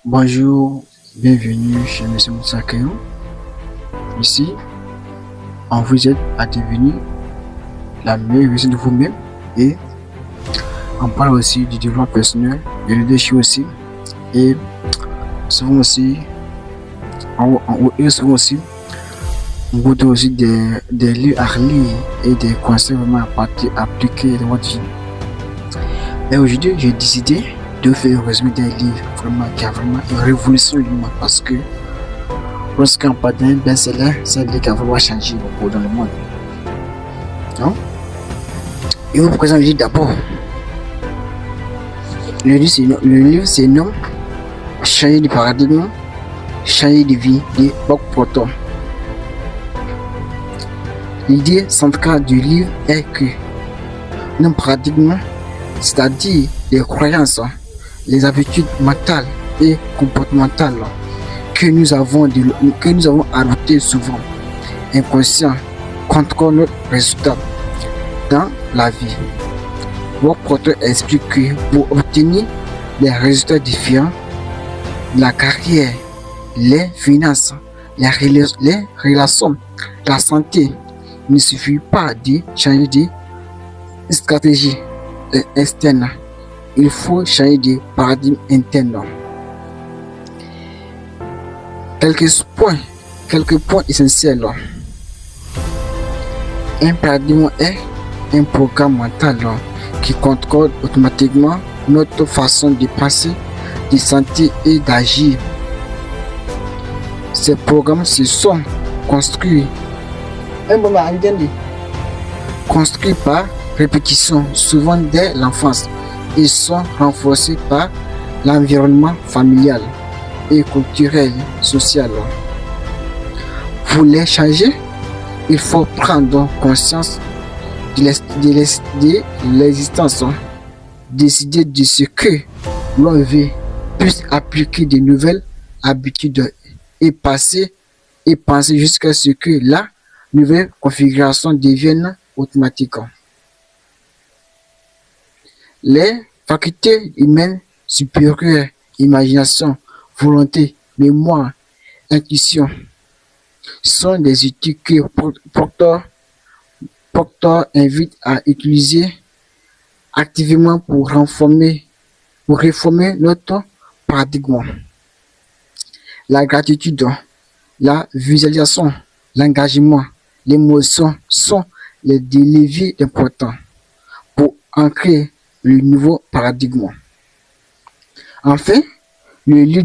Bonjour, bienvenue chez M. Moussa Kayo. Ici, on vous aide à devenir la meilleure version de vous-même et on parle aussi du développement personnel, de leadership aussi et souvent aussi, on vous donne aussi des livres à lire et des conseils vraiment à appliquer dans votre vie. Et aujourd'hui, j'ai décidé de faire un résumé d'un livre vraiment qui a vraiment une révolution humaine parce que lorsqu'on parle d'un best-seller, c'est un livre qui a vraiment changé beaucoup dans le monde. Non? Et vous présente le livre d'abord. Le livre c'est nom Changer de paradigme, changer de vie de Bob Proctor. L'idée centrale du livre est que nos paradigmes, c'est-à-dire les croyances, les habitudes mentales et comportementales que nous avons adoptées souvent, inconscients, contrôlent notre résultat dans la vie. Bob Proctor explique que pour obtenir des résultats différents, la carrière, les finances, les relations, la santé, il ne suffit pas de changer de stratégie externe. Il faut changer de paradigme interne. Quelques points essentiels. Un paradigme est un programme mental qui contrôle automatiquement notre façon de penser, de sentir et d'agir. Ces programmes se sont construits par répétition, souvent dès l'enfance, et sont renforcés par l'environnement familial et culturel, social. Pour les changer, il faut prendre conscience de l'existence, décider de ce que l'on veut, puis appliquer de nouvelles habitudes et penser jusqu'à ce que la nouvelle configuration devienne automatique. Les facultés humaines supérieures, imagination, volonté, mémoire, intuition, sont des outils que Proctor invite à utiliser activement pour réformer notre paradigme. La gratitude, la visualisation, l'engagement, l'émotion sont les leviers importants pour ancrer le nouveau paradigme. Enfin, le livre